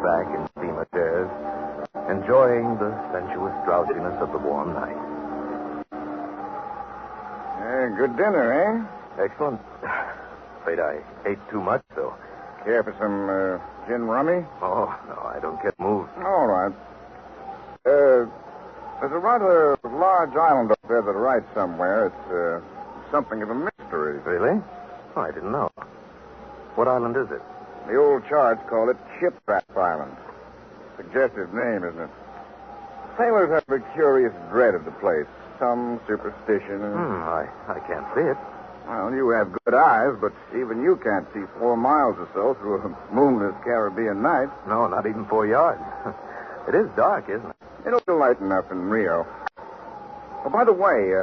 back in steamer chairs, enjoying the sensuous drowsiness of the warm night. Good dinner, eh? Excellent. Afraid I ate too much, though. Care for some gin rummy? Oh, no, I don't get moved. All right. There's a rather large island up there to the right somewhere. It's something of a mystery. Really? Oh, I didn't know. What island is it? The old charts call it Shipwreck Island. Suggestive name, isn't it? Sailors have a curious dread of the place. Some superstition. I can't see it. Well, you have good eyes, but even you can't see 4 miles or so through a moonless Caribbean night. No, not even 4 yards. It is dark, isn't it? It'll be light enough in Rio. Oh, by the way,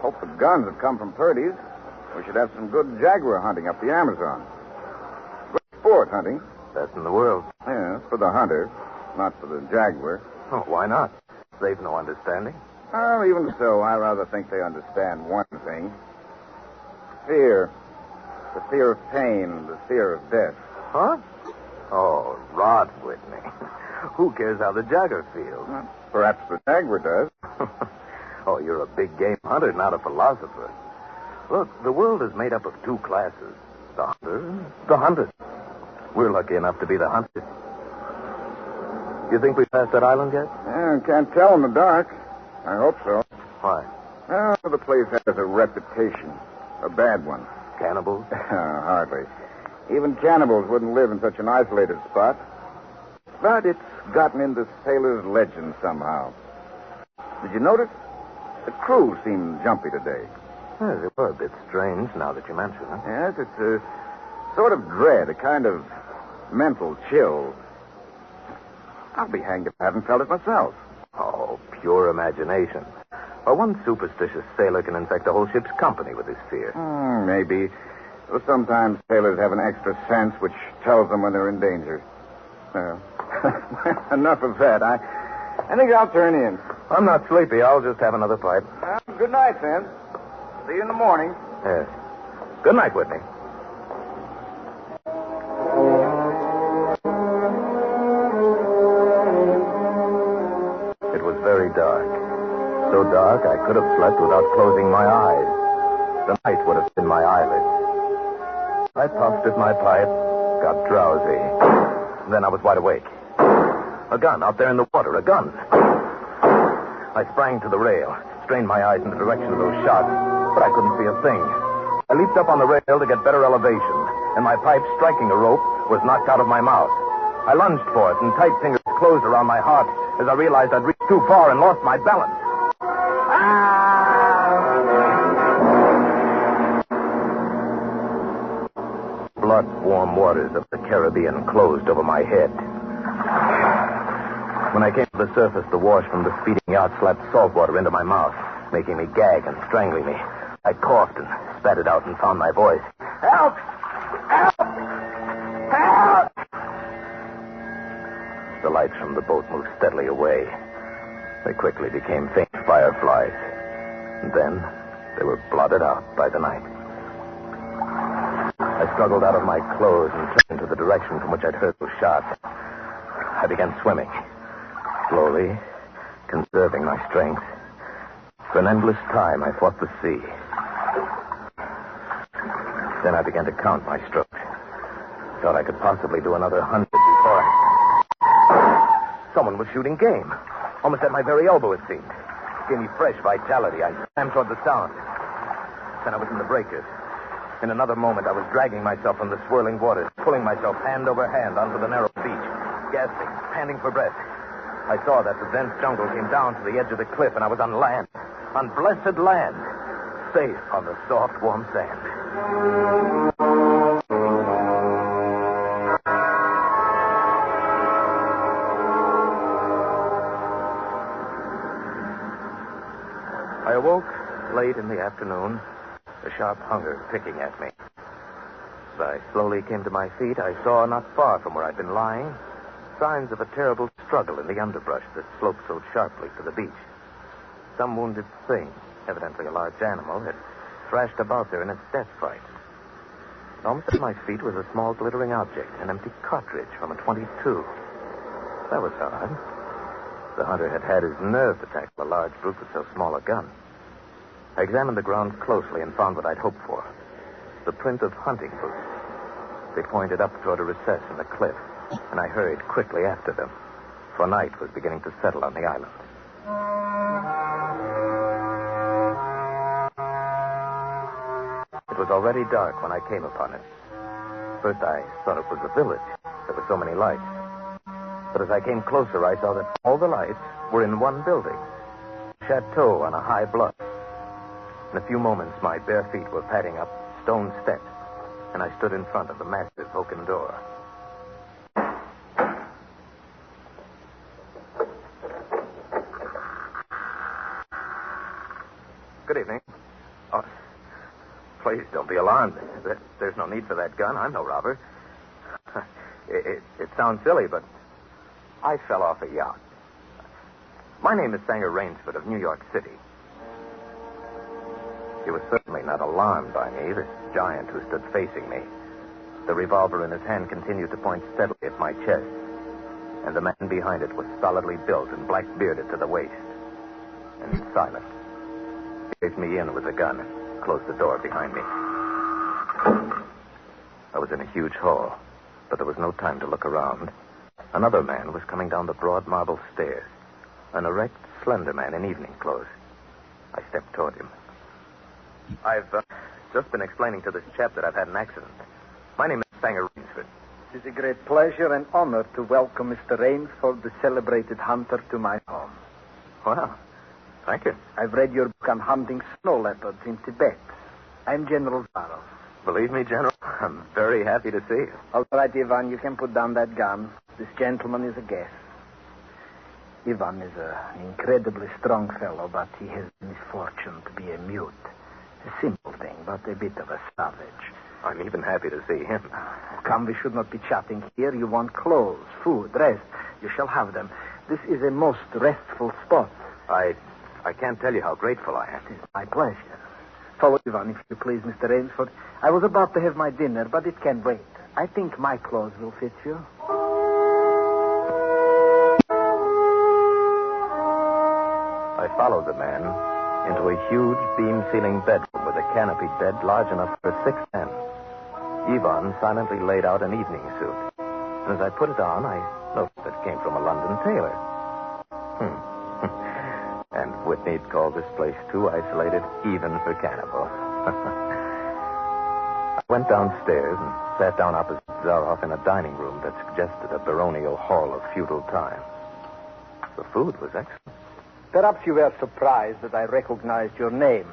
hope the guns have come from Purdy's. We should have some good jaguar hunting up the Amazon. Great sport hunting. Best in the world. Yeah, for the hunter, not for the jaguar. Oh, why not? They've no understanding. Well, even so, I rather think they understand one thing. Fear. The fear of pain, the fear of death. Huh? Oh, rot, Whitney. Who cares how the jaguar feels? Well, perhaps the jaguar does. Oh, you're a big game hunter, not a philosopher. Look, the world is made up of 2 classes. The hunter and the hunted. We're lucky enough to be the hunted. You think we passed that island yet? Yeah, can't tell in the dark. I hope so. Why? Well, the place has a reputation. A bad one. Cannibals? Hardly. Even cannibals wouldn't live in such an isolated spot. But it's gotten into sailors' legend somehow. Did you notice? The crew seemed jumpy today. Yeah, they were a bit strange now that you mention it. Yes, it's a sort of dread, a kind of mental chill. I'll be hanged if I haven't felt it myself. Oh, pure imagination. Well, one superstitious sailor can infect a whole ship's company with his fear. Maybe. Well, sometimes sailors have an extra sense which tells them when they're in danger. Well, enough of that. I think I'll turn in. I'm not sleepy. I'll just have another pipe. Good night, then. See you in the morning. Yes. Good night, Whitney. It was very dark. So dark I could have slept without closing my eyes. The night would have been my eyelids. I puffed at my pipe, got drowsy. Then I was wide awake. A gun out there in the water, a gun. I sprang to the rail, strained my eyes in the direction of those shots, but I couldn't see a thing. I leaped up on the rail to get better elevation, and my pipe, striking a rope, was knocked out of my mouth. I lunged for it, and tight fingers closed around my heart as I realized I'd reached too far and lost my balance. Blood-warm waters of the Caribbean closed over my head. When I came to the surface, the wash from the speeding yacht slapped salt water into my mouth, making me gag and strangling me. I coughed and spat it out and found my voice. Help! Help! Help! The lights from the boat moved steadily away. They quickly became faint fireflies. And then they were blotted out by the night. I struggled out of my clothes and turned to the direction from which I'd heard those shots. I began swimming. Slowly, conserving my strength. For an endless time, I fought the sea. Then I began to count my strokes. Thought I could possibly do another 100 before Someone was shooting game. Almost at my very elbow, it seemed. It gave me fresh vitality. I swam toward the sound. Then I was in the breakers. In another moment, I was dragging myself from the swirling waters, pulling myself hand over hand onto the narrow beach, gasping, panting for breath. I saw that the dense jungle came down to the edge of the cliff, and I was on land. On blessed land. Safe on the soft, warm sand. I awoke late in the afternoon, a sharp hunger picking at me. As I slowly came to my feet, I saw, not far from where I'd been lying, signs of a terrible struggle in the underbrush that sloped so sharply to the beach. Some wounded thing, evidently a large animal, had thrashed about there in its death fight. Almost at my feet was a small glittering object, an empty cartridge from a .22. That was odd. The hunter had had his nerve to tackle a large brute with so small a gun. I examined the ground closely and found what I'd hoped for. The print of hunting boots. They pointed up toward a recess in the cliff, and I hurried quickly after them, for night was beginning to settle on the island. It was already dark when I came upon it. First, I thought it was a village. There were so many lights. But as I came closer, I saw that all the lights were in one building. A chateau on a high bluff. In a few moments, my bare feet were padding up stone steps, and I stood in front of the massive oaken door. Good evening. Oh, please don't be alarmed. There's no need for that gun. I'm no robber. It sounds silly, but I fell off a yacht. My name is Sanger Rainsford of New York City. He was certainly not alarmed by me, this giant who stood facing me. The revolver in his hand continued to point steadily at my chest, and the man behind it was solidly built and black-bearded to the waist, and silent. He faced me in with the gun and closed the door behind me. I was in a huge hall, but there was no time to look around. Another man was coming down the broad marble stairs, an erect, slender man in evening clothes. I stepped toward him. I've just been explaining to this chap that I've had an accident. My name is Sanger Rainsford. It is a great pleasure and honor to welcome Mr. Rainsford, the celebrated hunter, to my home. Well, thank you. I've read your book on hunting snow leopards in Tibet. I'm General Zaroff. Believe me, General, I'm very happy to see you. All right, Ivan, you can put down that gun. This gentleman is a guest. Ivan is an incredibly strong fellow, but he has the misfortune to be a mute. A simple thing, but a bit of a savage. I'm even happy to see him. Come, we should not be chatting here. You want clothes, food, rest. You shall have them. This is a most restful spot. I can't tell you how grateful I am. It is my pleasure. Follow Ivan, if you please, Mr. Rainsford. I was about to have my dinner, but it can wait. I think my clothes will fit you. I followed the man into a huge beam-ceiling bedroom with a canopied bed large enough for 6 men. Ivan silently laid out an evening suit. And as I put it on, I noticed it came from a London tailor. And Whitney'd called this place too isolated even for cannibals. I went downstairs and sat down opposite Zaroff in a dining room that suggested a baronial hall of feudal times. The food was excellent. Perhaps you were surprised that I recognized your name.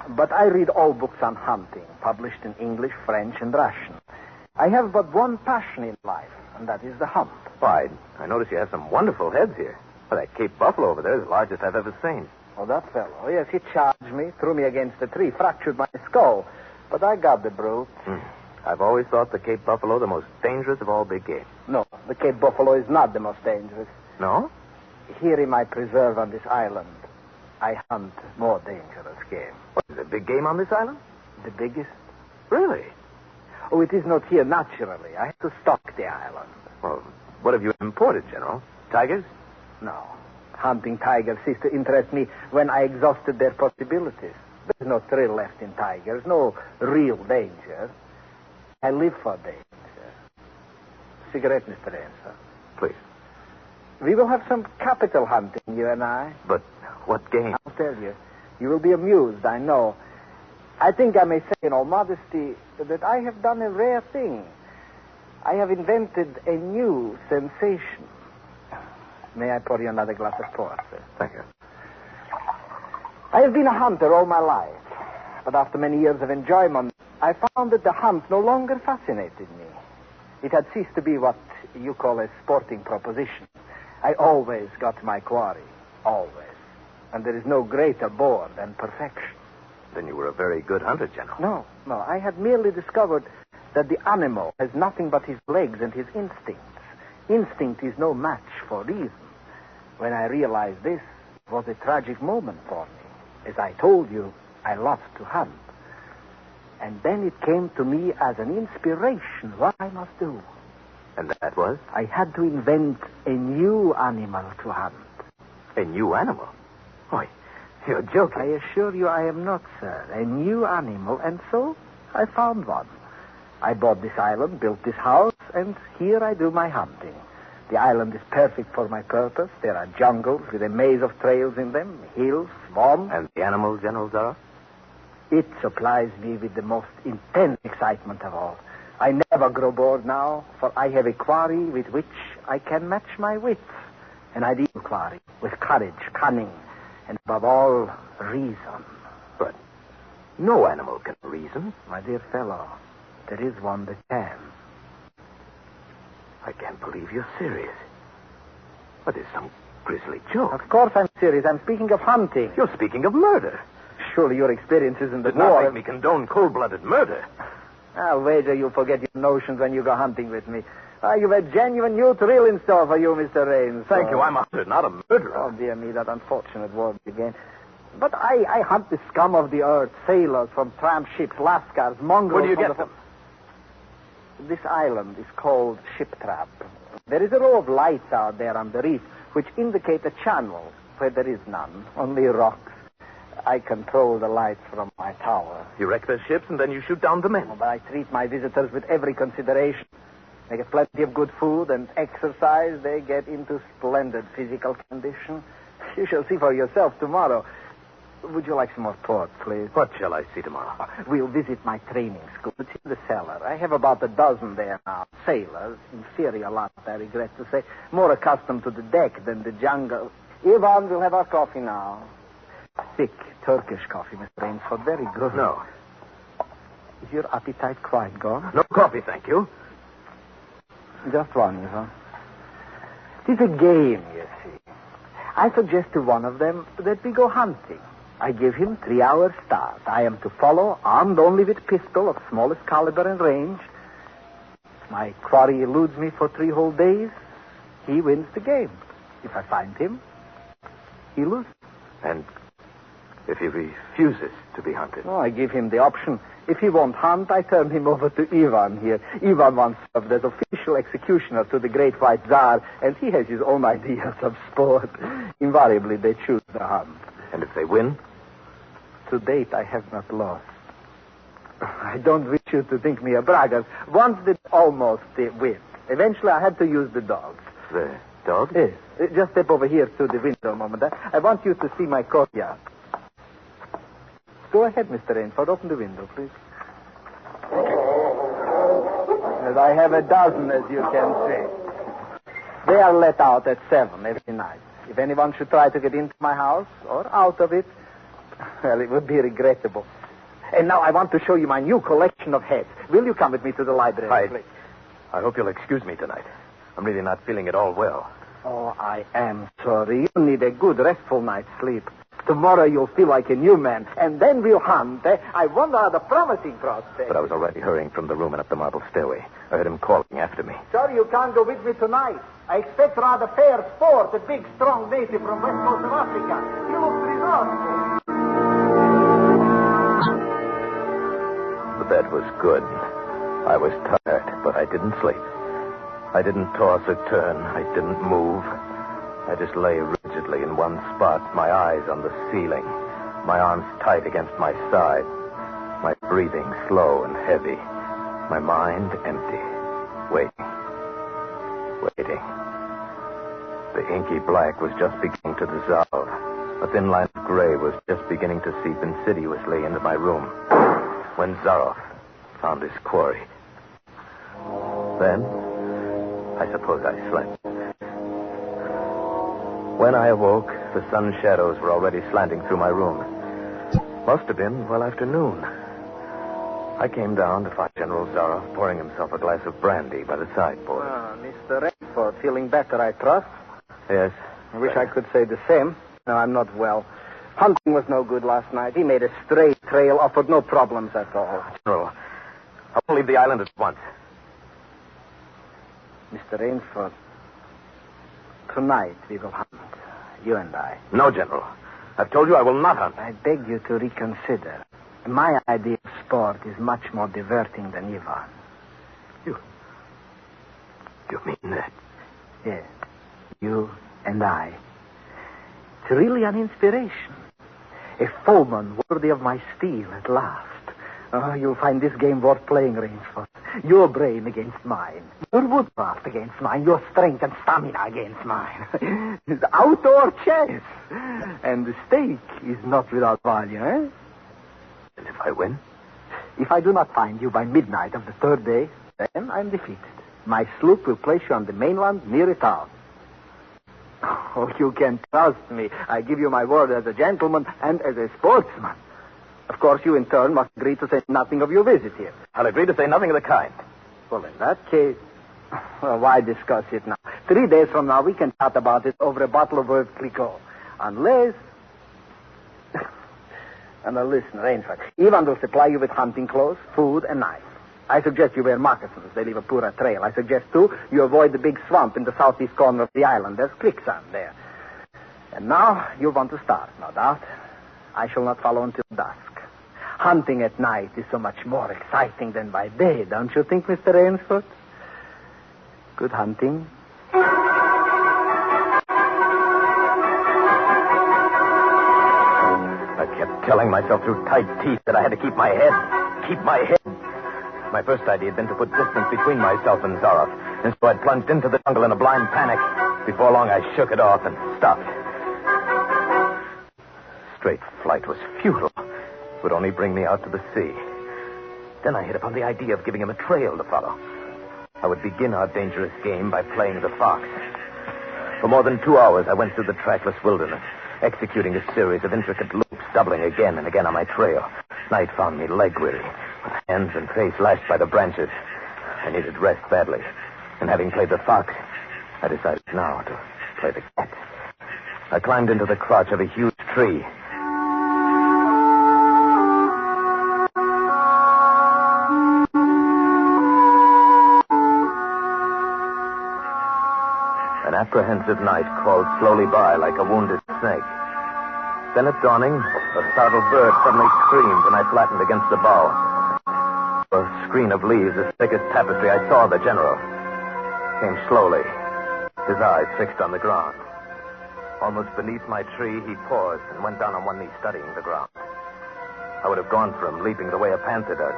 But I read all books on hunting, published in English, French, and Russian. I have but one passion in life, and that is the hunt. Why, I notice you have some wonderful heads here. Well, that Cape buffalo over there is the largest I've ever seen. Oh, that fellow. Yes, he charged me, threw me against a tree, fractured my skull. But I got the brute. I've always thought the Cape buffalo the most dangerous of all big game. No, the Cape buffalo is not the most dangerous. No? Here in my preserve on this island, I hunt more dangerous game. What, is there big game on this island? The biggest? Really? Oh, it is not here naturally. I have to stock the island. Well, what have you imported, General? Tigers? No. Hunting tigers ceased to interest me when I exhausted their possibilities. There's no thrill left in tigers, no real danger. I live for danger. Cigarette, Mr. Rainsford. Please. We will have some capital hunting, you and I. But what game? I'll tell you. You will be amused, I know. I think I may say in all modesty that I have done a rare thing. I have invented a new sensation. May I pour you another glass of port, sir? Thank you. I have been a hunter all my life. But after many years of enjoyment, I found that the hunt no longer fascinated me. It had ceased to be what you call a sporting proposition. I always got my quarry. Always. And there is no greater bore than perfection. Then you were a very good hunter, General. No. I had merely discovered that the animal has nothing but his legs and his instincts. Instinct is no match for reason. When I realized this, it was a tragic moment for me. As I told you, I loved to hunt. And then it came to me as an inspiration what I must do. And that was? I had to invent a new animal to hunt. A new animal? Why, you're joking. I assure you I am not, sir. A new animal, and so I found one. I bought this island, built this house, and here I do my hunting. The island is perfect for my purpose. There are jungles with a maze of trails in them, hills, swamps. And the animal, General Zaroff? It supplies me with the most intense excitement of all. I never grow bored now, for I have a quarry with which I can match my wits. An ideal quarry with courage, cunning, and above all, reason. But no animal can reason. My dear fellow, there is one that can. I can't believe you're serious. But it's some grisly joke. Of course I'm serious. I'm speaking of hunting. You're speaking of murder. Surely your experiences in the Did war... not make me condone cold-blooded murder. I'll wager you forget your notions when you go hunting with me. You've a genuine new thrill in store for you, Mr. Raines. Thank you. I'm a hunter, not a murderer. Oh, dear me, that unfortunate word again. But I hunt the scum of the earth, sailors from tramp ships, lascars, mongrels... Where do you get them? This island is called Ship Trap. There is a row of lights out there on the reef which indicate a channel where there is none, only rocks. I control the lights from my tower. You wreck their ships and then you shoot down the men. But I treat my visitors with every consideration. They get plenty of good food and exercise. They get into splendid physical condition. You shall see for yourself tomorrow. Would you like some more port, please? What shall I see tomorrow? We'll visit my training school. It's in the cellar. I have about a dozen there now. Sailors, inferior lot, I regret to say, more accustomed to the deck than the jungle. Ivan, we'll have our coffee now. Thick Turkish coffee, Mr. Rainsford. Very good. No. Is your appetite quite gone? No coffee, thank you. Just one, Ivan. It is a game, you see. I suggest to one of them that we go hunting. I give him 3 hours start. I am to follow, armed only with pistol of smallest caliber and range. If my quarry eludes me for 3 whole days, he wins the game. If I find him, he loses. And if he refuses to be hunted? Oh, I give him the option. If he won't hunt, I turn him over to Ivan here. Ivan once served as official executioner to the Great White Tsar, and he has his own ideas of sport. Invariably, they choose the hunt. And if they win? To date, I have not lost. I don't wish you to think me a braggart. Once did almost win. Eventually, I had to use the dogs. The dogs? Yes. Just step over here to the window a moment. I want you to see my courtyard. Go ahead, Mr. Rainford. Open the window, please. Yes, I have a dozen, as you can see. They are let out at 7 every night. If anyone should try to get into my house or out of it, well, it would be regrettable. And now I want to show you my new collection of heads. Will you come with me to the library, please? I hope you'll excuse me tonight. I'm really not feeling at all well. Oh, I am sorry. You need a good, restful night's sleep. Tomorrow you'll feel like a new man, and then we'll hunt. I wonder how the promising prospect. But I was already hurrying from the room and up the marble stairway. I heard him calling after me. Sorry you can't go with me tonight. I expect rather fair sport, a big, strong native from west coast of Africa. He looks resourceful. The bed was good. I was tired, but I didn't sleep. I didn't toss or turn. I didn't move. I just lay rigidly in one spot, my eyes on the ceiling, my arms tight against my side, my breathing slow and heavy, my mind empty, waiting. The inky black was just beginning to dissolve. A thin line of gray was just beginning to seep insidiously into my room when Zaroff found his quarry. Then, I suppose I slept. When I awoke, the sun shadows were already slanting through my room. Must have been well after noon. I came down to find General Zaroff pouring himself a glass of brandy by the sideboard. Mr. Rainford, feeling better, I trust? Yes. I wish I could say the same. No, I'm not well. Hunting was no good last night. He made a straight trail, offered no problems at all. General, I won't leave the island at once. Mr. Rainford, tonight we will hunt. You and I. No, General. I've told you I will not hunt. I beg you to reconsider. My idea of sport is much more diverting than Ivan. You You mean that? Yes. You and I. It's really an inspiration. A foeman worthy of my steel at last. Oh, you'll find this game worth playing, Rainsford. Your brain against mine. Your woodcraft against mine. Your strength and stamina against mine. It's outdoor chess. And the stake is not without value, eh? And if I win? If I do not find you by midnight of the third day, then I'm defeated. My sloop will place you on the mainland near a town. Oh, you can trust me. I give you my word as a gentleman and as a sportsman. Of course, you in turn must agree to say nothing of your visit here. I'll agree to say nothing of the kind. Well, in that case, well, why discuss it now? 3 days from now, we can chat about it over a bottle of Veuve Clicquot. Unless... And now listen, Rainsford. Ivan will supply you with hunting clothes, food, and knives. I suggest you wear moccasins. They leave a poorer trail. I suggest, too, you avoid the big swamp in the southeast corner of the island. There's quicksand there. And now, you want to start, no doubt. I shall not follow until dusk. Hunting at night is so much more exciting than by day, don't you think, Mr. Rainsford? Good hunting. I kept telling myself through tight teeth that I had to keep my head. Keep my head. My first idea had been to put distance between myself and Zaroff, and so I'd plunged into the jungle in a blind panic. Before long, I shook it off and stopped. Straight flight was futile. It would only bring me out to the sea. Then I hit upon the idea of giving him a trail to follow. I would begin our dangerous game by playing the fox. For more than 2 hours, I went through the trackless wilderness, executing a series of intricate loops, doubling again and again on my trail. Night found me leg-weary, with hands and face lashed by the branches. I needed rest badly, and having played the fox, I decided now to play the cat. I climbed into the crotch of a huge tree. An apprehensive night crawled slowly by like a wounded snake. Then at dawning, a startled bird suddenly screamed, and I flattened against the bough. A screen of leaves as thick as tapestry, I saw the general. Came slowly, his eyes fixed on the ground. Almost beneath my tree, he paused and went down on one knee, studying the ground. I would have gone for him, leaping the way a panther does,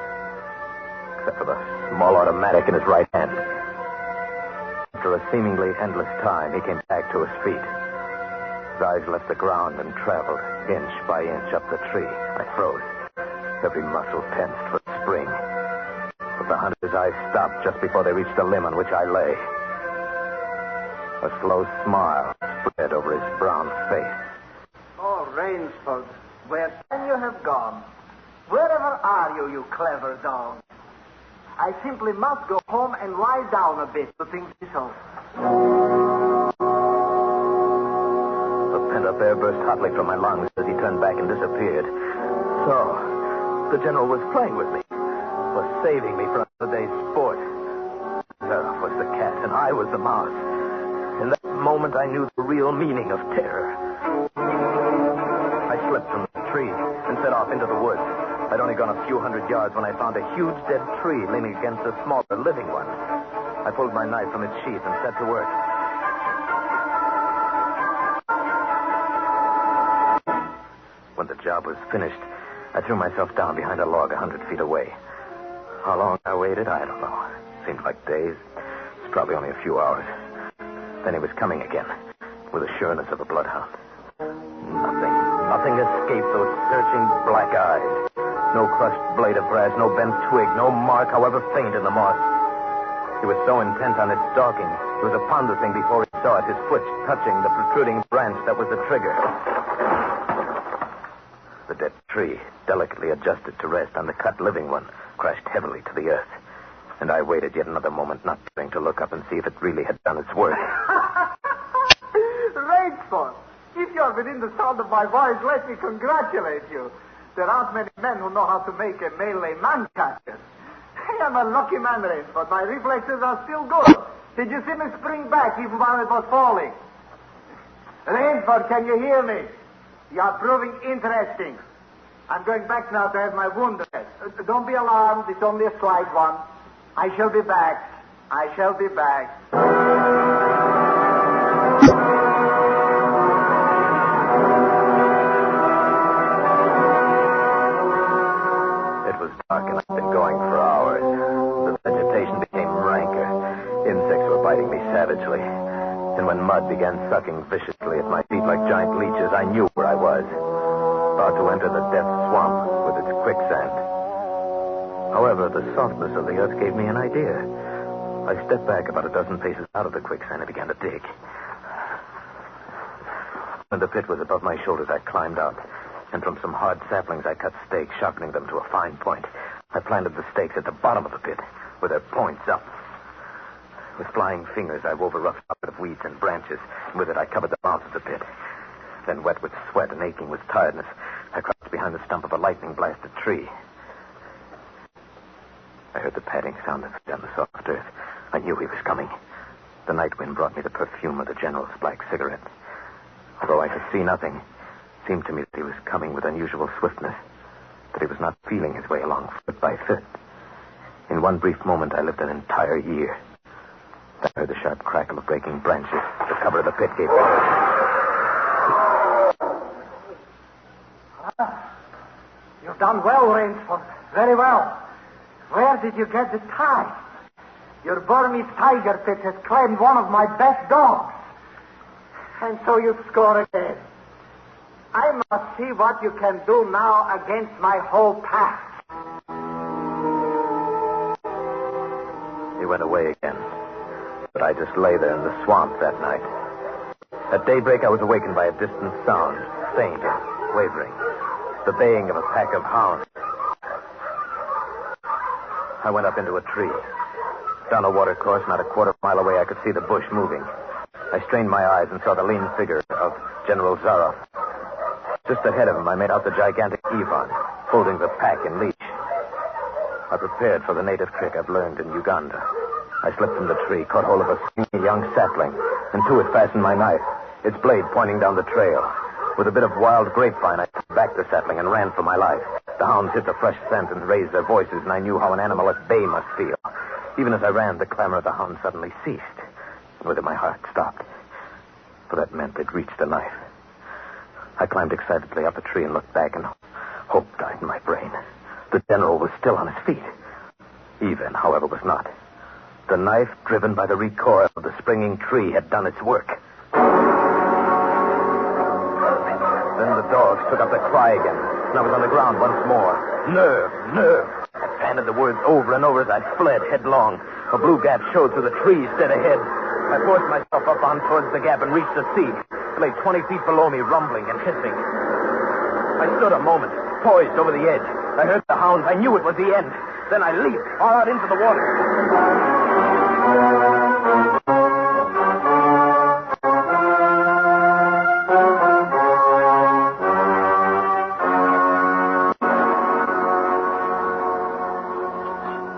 except for the small automatic in his right hand. After a seemingly endless time, he came back to his feet. His eyes left the ground and traveled inch by inch up the tree. I froze, every muscle tensed for a spring. But the hunter's eyes stopped just before they reached the limb on which I lay. A slow smile spread over his brown face. Oh, Rainsford, where can you have gone? Wherever are you, you clever dog? I simply must go home and lie down a bit to think this over. The pent-up air burst hotly from my lungs as he turned back and disappeared. So, the general was playing with me, was saving me from the day's sport. Zaroff was the cat, and I was the mouse. In that moment, I knew the real meaning of terror. I slipped from the tree and set off into the woods. I'd only gone a few hundred yards when I found a huge dead tree leaning against a smaller living one. I pulled my knife from its sheath and set to work. When the job was finished, I threw myself down behind a log 100 feet away. How long I waited, I don't know. Seemed like days. It's probably only a few hours. Then he was coming again, with the sureness of a bloodhound. Nothing escaped those searching black eyes. No crushed blade of grass, no bent twig, no mark, however faint, in the moss. He was so intent on its stalking, he was upon the thing before he saw it, his foot touching the protruding branch that was the trigger. The dead tree, delicately adjusted to rest on the cut living one, crashed heavily to the earth. And I waited yet another moment, not daring to look up and see if it really had done its work. Rainsford, if you're within the sound of my voice, let me congratulate you. There aren't many men who know how to make a Malay man-catcher. I am a lucky man, Rainsford. My reflexes are still good. Did you see me spring back even while it was falling? Rainsford, can you hear me? You are proving interesting. I'm going back now to have my wound dressed. Don't be alarmed. It's only a slight one. I shall be back. I shall be back. It was dark and I'd been going for hours. The vegetation became ranker. Insects were biting me savagely. And when mud began sucking viciously at my feet like giant leeches, I knew where I was. About to enter the death swamp with its quicksand. However, the softness of the earth gave me an idea. I stepped back about a dozen paces out of the quicksand and began to dig. When the pit was above my shoulders, I climbed out. And from some hard saplings, I cut stakes, sharpening them to a fine point. I planted the stakes at the bottom of the pit, with their points up. With flying fingers, I wove a rough carpet of weeds and branches, and with it I covered the mouth of the pit. Then, wet with sweat and aching with tiredness, I crouched behind the stump of a lightning-blasted tree. I heard the padding sound of feet on the soft earth. I knew he was coming. The night wind brought me the perfume of the general's black cigarette. Although I could see nothing, it seemed to me that he was coming with unusual swiftness, that he was not feeling his way along foot by foot. In one brief moment, I lived an entire year. Then I heard the sharp crackle of breaking branches. The cover of the pit gave way. You've done well, Rainsford. Very well. Where did you get the tie? Your Burmese tiger pit has claimed one of my best dogs. And so you score again. I must see what you can do now against my whole pack. He went away again. But I just lay there in the swamp that night. At daybreak, I was awakened by a distant sound, faint and wavering. The baying of a pack of hounds. I went up into a tree. Down a watercourse, not a quarter mile away, I could see the bush moving. I strained my eyes and saw the lean figure of General Zaroff. Just ahead of him, I made out the gigantic Ivan, holding the pack in leash. I prepared for the native trick I've learned in Uganda. I slipped from the tree, caught hold of a skinny young sapling, and to it fastened my knife, its blade pointing down the trail. With a bit of wild grapevine, I pulled back the sapling and ran for my life. The hounds hit the fresh scent and raised their voices, and I knew how an animal at bay must feel. Even as I ran, the clamor of the hounds suddenly ceased. And with it, my heart stopped. For that meant they'd reached the knife. I climbed excitedly up a tree and looked back, and hope died in my brain. The general was still on his feet. Ivan, however, was not. The knife, driven by the recoil of the springing tree, had done its work. Then the dogs took up the cry again, and I was on the ground once more. Nerve, nerve. I panted the words over and over as I fled headlong. A blue gap showed through the trees dead ahead. I forced myself up on towards the gap and reached the sea. It lay 20 feet below me, rumbling and hissing. I stood a moment, poised over the edge. I heard the hounds. I knew it was the end. Then I leaped far out into the water.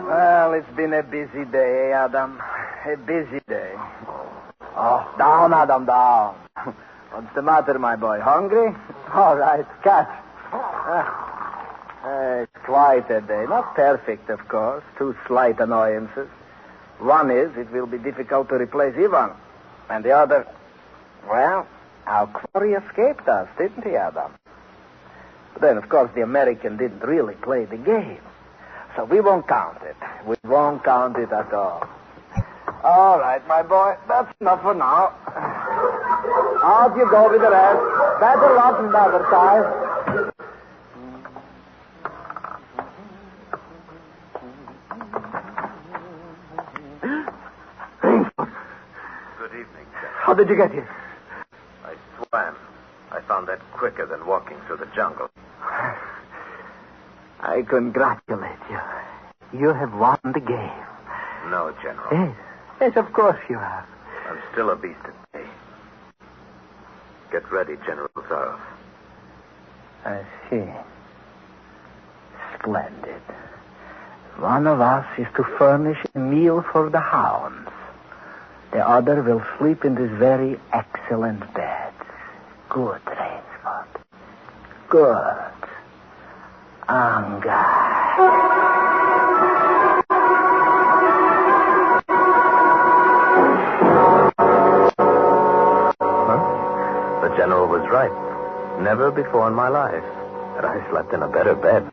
Well, it's been a busy day, Adam. A busy day. Oh, down, Adam, down. What's the matter, my boy? Hungry? All right, catch. It's quite a day. Not perfect, of course. Two slight annoyances. One is it will be difficult to replace Ivan. And the other, well, our quarry escaped us, didn't he, Adam? But then, of course, the American didn't really play the game. So we won't count it. We won't count it at all. All right, my boy. That's enough for now. Out you go with the rest. Better luck another time. Good evening, General. How did you get here? I swam. I found that quicker than walking through the jungle. I congratulate you. You have won the game. No, General. Yes. Yes, of course you have. I'm still a beast at bay. Get ready, General Zaroff. I see. Splendid. One of us is to furnish a meal for the hounds. The other will sleep in this very excellent bed. Good, Rainsford. Good. Anga. General was right. Never before in my life had I slept in a better bed.